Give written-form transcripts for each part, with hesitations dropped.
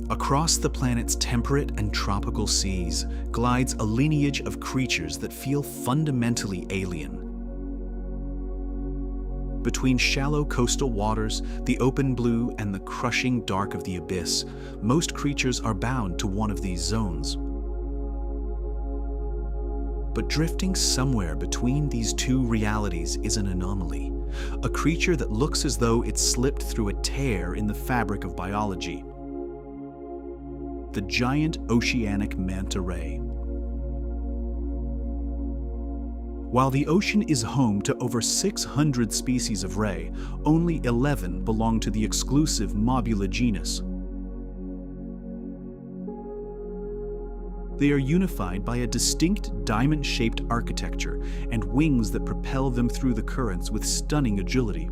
Across the planet's temperate and tropical seas glides a lineage of creatures that feel fundamentally alien. Between shallow coastal waters, the open blue, and the crushing dark of the abyss, most creatures are bound to one of these zones. But drifting somewhere between these two realities is an anomaly, a creature that looks as though it slipped through a tear in the fabric of biology. The giant oceanic manta ray. While the ocean is home to over 600 species of ray, only 11 belong to the exclusive Mobula genus. They are unified by a distinct diamond-shaped architecture and wings that propel them through the currents with stunning agility.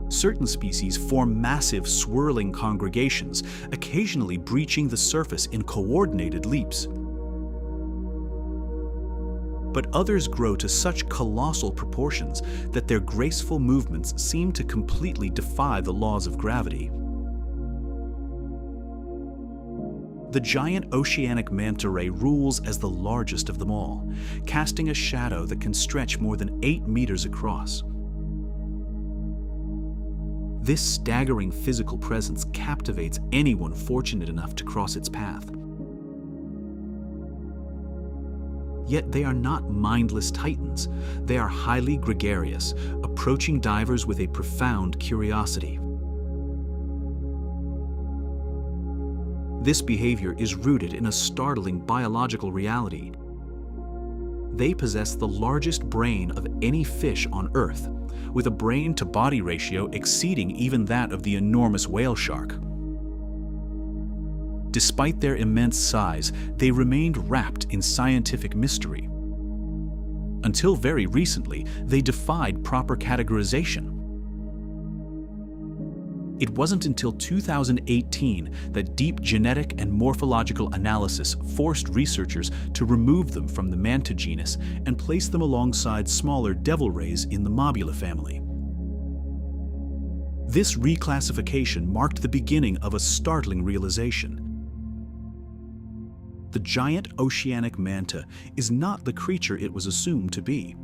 Certain species form massive swirling congregations, occasionally breaching the surface in coordinated leaps. But others grow to such colossal proportions that their graceful movements seem to completely defy the laws of gravity. The giant oceanic manta ray rules as the largest of them all, casting a shadow that can stretch more than 8 meters across. This staggering physical presence captivates anyone fortunate enough to cross its path. Yet they are not mindless titans. They are highly gregarious, approaching divers with a profound curiosity. This behavior is rooted in a startling biological reality. They possess the largest brain of any fish on Earth, with a brain-to-body ratio exceeding even that of the enormous whale shark. Despite their immense size, they remained wrapped in scientific mystery. Until very recently, they defied proper categorization. It wasn't until 2018 that deep genetic and morphological analysis forced researchers to remove them from the manta genus and place them alongside smaller devil rays in the Mobula family. This reclassification marked the beginning of a startling realization. The giant oceanic manta is not the creature it was assumed to be.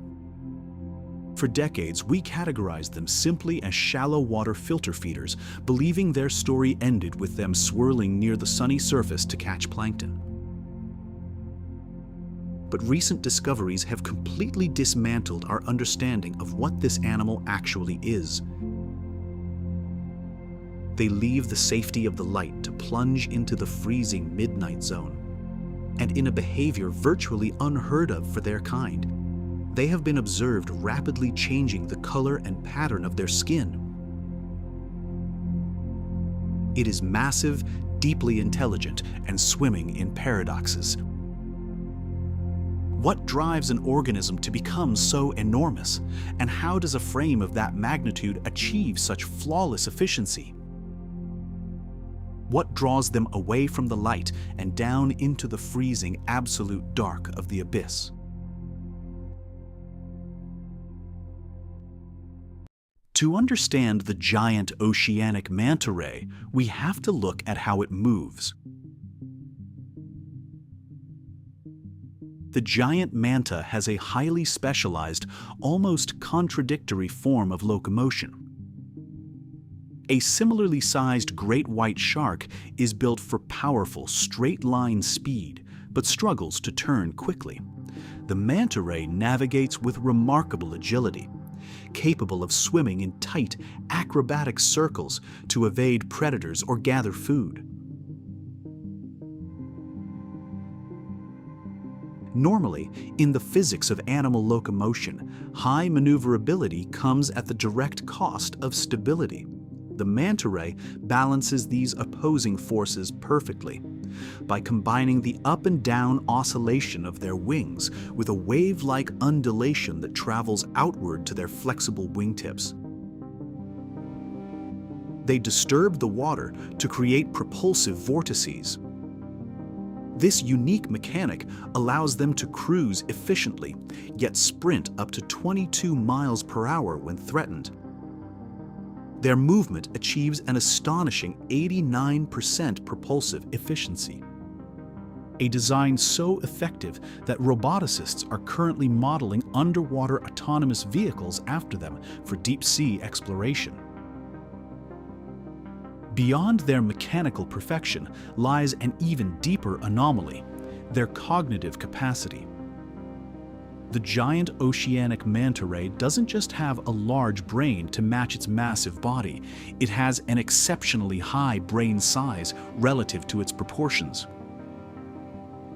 For decades, we categorized them simply as shallow water filter feeders, believing their story ended with them swirling near the sunny surface to catch plankton. But recent discoveries have completely dismantled our understanding of what this animal actually is. They leave the safety of the light to plunge into the freezing midnight zone. And in a behavior virtually unheard of for their kind, they have been observed rapidly changing the color and pattern of their skin. It is massive, deeply intelligent, and swimming in paradoxes. What drives an organism to become so enormous? And how does a frame of that magnitude achieve such flawless efficiency? What draws them away from the light and down into the freezing absolute dark of the abyss? To understand the giant oceanic manta ray, we have to look at how it moves. The giant manta has a highly specialized, almost contradictory form of locomotion. A similarly sized great white shark is built for powerful, straight-line speed, but struggles to turn quickly. The manta ray navigates with remarkable agility, capable of swimming in tight, acrobatic circles to evade predators or gather food. Normally, in the physics of animal locomotion, high maneuverability comes at the direct cost of stability. The manta ray balances these opposing forces perfectly by combining the up and down oscillation of their wings with a wave-like undulation that travels outward to their flexible wingtips. They disturb the water to create propulsive vortices. This unique mechanic allows them to cruise efficiently, yet sprint up to 22 miles per hour when threatened. Their movement achieves an astonishing 89% propulsive efficiency. A design so effective that roboticists are currently modeling underwater autonomous vehicles after them for deep-sea exploration. Beyond their mechanical perfection lies an even deeper anomaly: their cognitive capacity. The giant oceanic manta ray doesn't just have a large brain to match its massive body, it has an exceptionally high brain size relative to its proportions.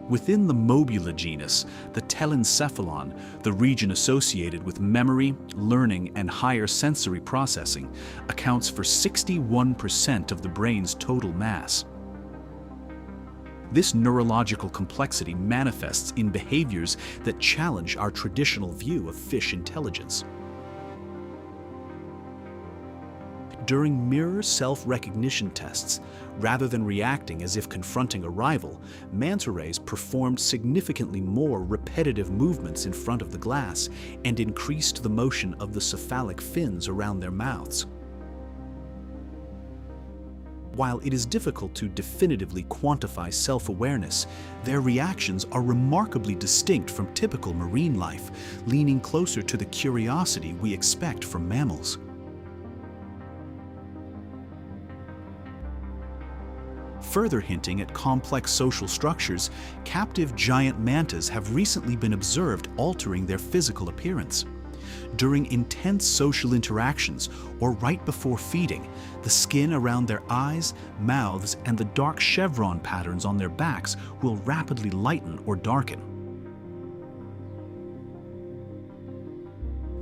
Within the Mobula genus, the telencephalon, the region associated with memory, learning, and higher sensory processing, accounts for 61% of the brain's total mass. This neurological complexity manifests in behaviors that challenge our traditional view of fish intelligence. During mirror self-recognition tests, rather than reacting as if confronting a rival, manta rays performed significantly more repetitive movements in front of the glass and increased the motion of the cephalic fins around their mouths. While it is difficult to definitively quantify self-awareness, their reactions are remarkably distinct from typical marine life, leaning closer to the curiosity we expect from mammals. Further hinting at complex social structures, captive giant mantas have recently been observed altering their physical appearance. During intense social interactions or right before feeding, the skin around their eyes, mouths, and the dark chevron patterns on their backs will rapidly lighten or darken.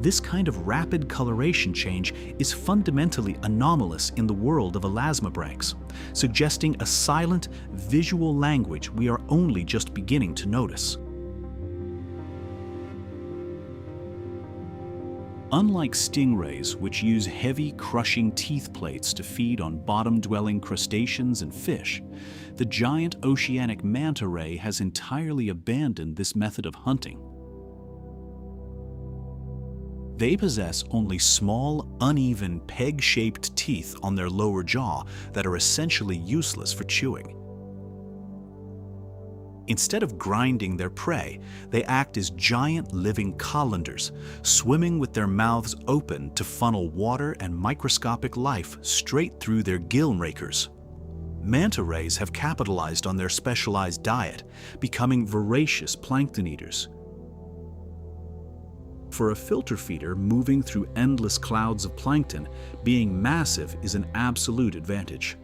This kind of rapid coloration change is fundamentally anomalous in the world of elasmobranchs, suggesting a silent, visual language we are only just beginning to notice. Unlike stingrays, which use heavy, crushing teeth plates to feed on bottom-dwelling crustaceans and fish, the giant oceanic manta ray has entirely abandoned this method of hunting. They possess only small, uneven, peg-shaped teeth on their lower jaw that are essentially useless for chewing. Instead of grinding their prey, they act as giant living colanders, swimming with their mouths open to funnel water and microscopic life straight through their gill rakers. Manta rays have capitalized on their specialized diet, becoming voracious plankton eaters. For a filter feeder moving through endless clouds of plankton, being massive is an absolute advantage.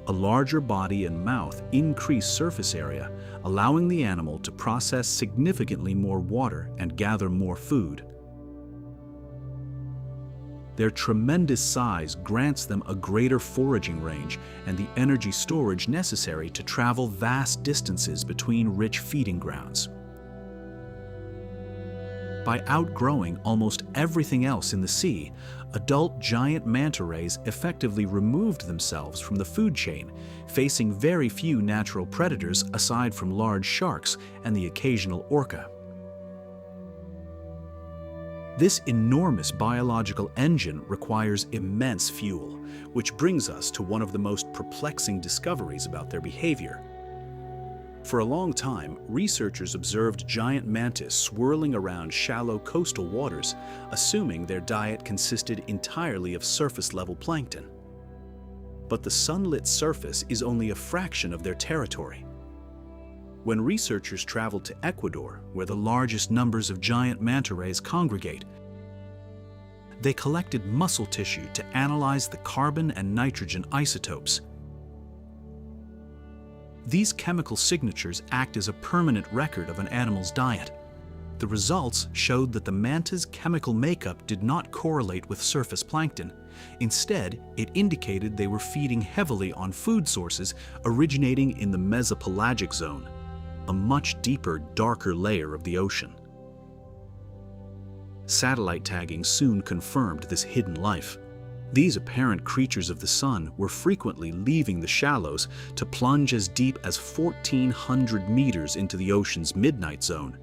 A larger body and mouth increase surface area, allowing the animal to process significantly more water and gather more food. Their tremendous size grants them a greater foraging range and the energy storage necessary to travel vast distances between rich feeding grounds. By outgrowing almost everything else in the sea, adult giant manta rays effectively removed themselves from the food chain, facing very few natural predators aside from large sharks and the occasional orca. This enormous biological engine requires immense fuel, which brings us to one of the most perplexing discoveries about their behavior. For a long time, researchers observed giant mantis swirling around shallow coastal waters, assuming their diet consisted entirely of surface-level plankton. But the sunlit surface is only a fraction of their territory. When researchers traveled to Ecuador, where the largest numbers of giant manta rays congregate, they collected muscle tissue to analyze the carbon and nitrogen isotopes. These chemical signatures act as a permanent record of an animal's diet. The results showed that the manta's chemical makeup did not correlate with surface plankton. Instead, it indicated they were feeding heavily on food sources originating in the mesopelagic zone, a much deeper, darker layer of the ocean. Satellite tagging soon confirmed this hidden life. These apparent creatures of the sun were frequently leaving the shallows to plunge as deep as 1,400 meters into the ocean's midnight zone.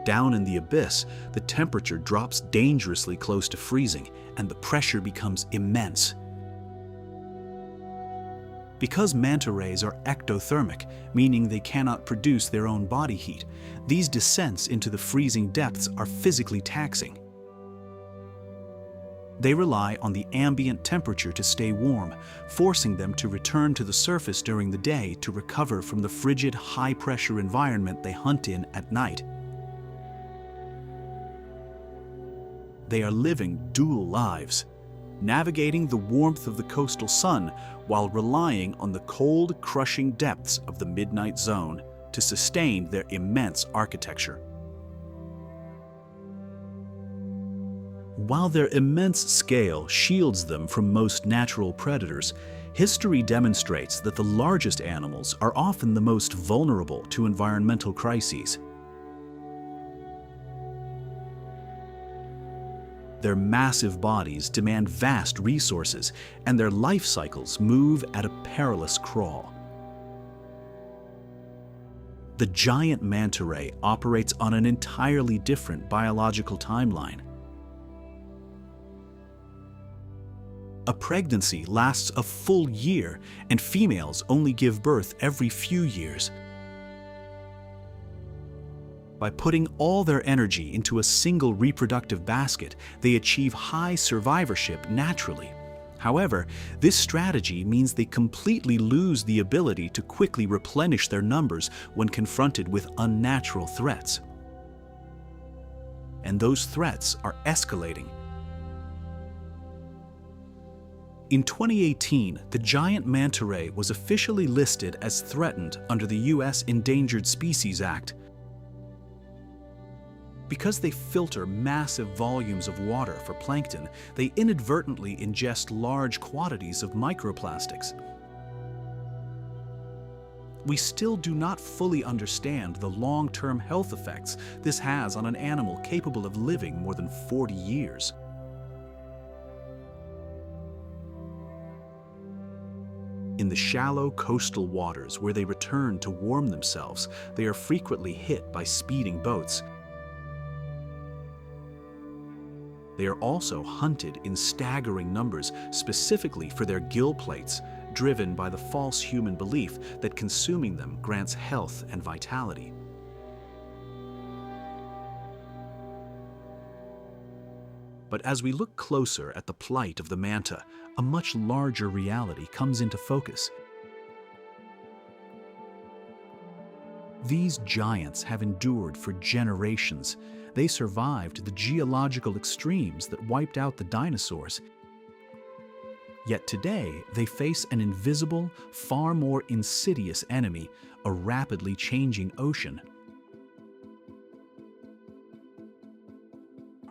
Down in the abyss, the temperature drops dangerously close to freezing, and the pressure becomes immense. Because manta rays are ectothermic, meaning they cannot produce their own body heat, these descents into the freezing depths are physically taxing. They rely on the ambient temperature to stay warm, forcing them to return to the surface during the day to recover from the frigid, high-pressure environment they hunt in at night. They are living dual lives, navigating the warmth of the coastal sun while relying on the cold, crushing depths of the midnight zone to sustain their immense architecture. While their immense scale shields them from most natural predators, history demonstrates that the largest animals are often the most vulnerable to environmental crises. Their massive bodies demand vast resources, and their life cycles move at a perilous crawl. The giant manta ray operates on an entirely different biological timeline. A pregnancy lasts a full year, and females only give birth every few years. By putting all their energy into a single reproductive basket, they achieve high survivorship naturally. However, this strategy means they completely lose the ability to quickly replenish their numbers when confronted with unnatural threats. And those threats are escalating. In 2018, the giant manta ray was officially listed as threatened under the U.S. Endangered Species Act. Because they filter massive volumes of water for plankton, they inadvertently ingest large quantities of microplastics. We still do not fully understand the long-term health effects this has on an animal capable of living more than 40 years. In the shallow coastal waters where they return to warm themselves, they are frequently hit by speeding boats. They are also hunted in staggering numbers, specifically for their gill plates, driven by the false human belief that consuming them grants health and vitality. But as we look closer at the plight of the manta, a much larger reality comes into focus. These giants have endured for generations. They survived the geological extremes that wiped out the dinosaurs. Yet today, they face an invisible, far more insidious enemy, a rapidly changing ocean.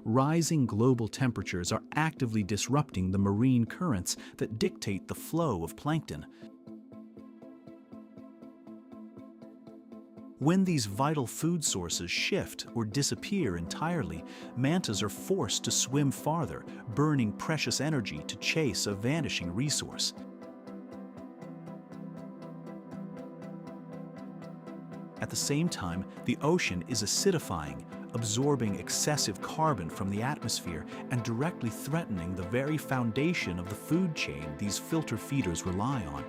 Rising global temperatures are actively disrupting the marine currents that dictate the flow of plankton. When these vital food sources shift or disappear entirely, mantas are forced to swim farther, burning precious energy to chase a vanishing resource. At the same time, the ocean is acidifying, absorbing excessive carbon from the atmosphere and directly threatening the very foundation of the food chain these filter feeders rely on.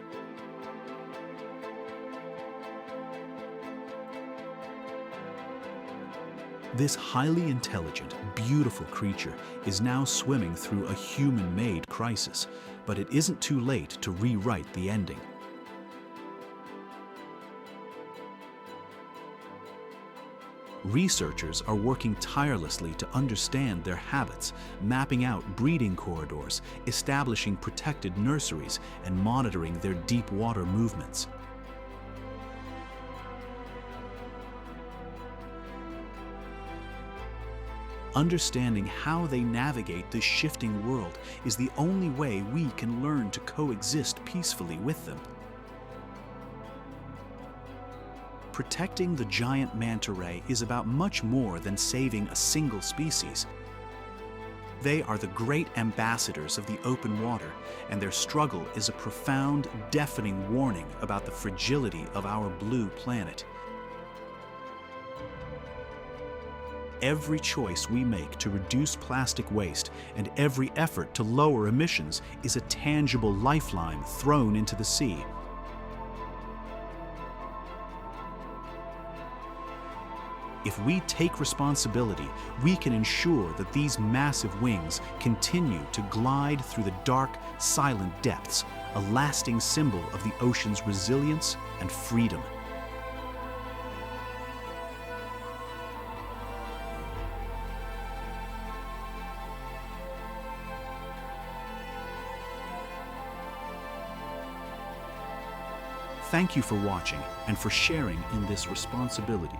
This highly intelligent, beautiful creature is now swimming through a human-made crisis, but it isn't too late to rewrite the ending. Researchers are working tirelessly to understand their habits, mapping out breeding corridors, establishing protected nurseries, and monitoring their deep water movements. Understanding how they navigate this shifting world is the only way we can learn to coexist peacefully with them. Protecting the giant manta ray is about much more than saving a single species. They are the great ambassadors of the open water, and their struggle is a profound, deafening warning about the fragility of our blue planet. Every choice we make to reduce plastic waste and every effort to lower emissions is a tangible lifeline thrown into the sea. If we take responsibility, we can ensure that these massive wings continue to glide through the dark, silent depths, a lasting symbol of the ocean's resilience and freedom. Thank you for watching and for sharing in this responsibility.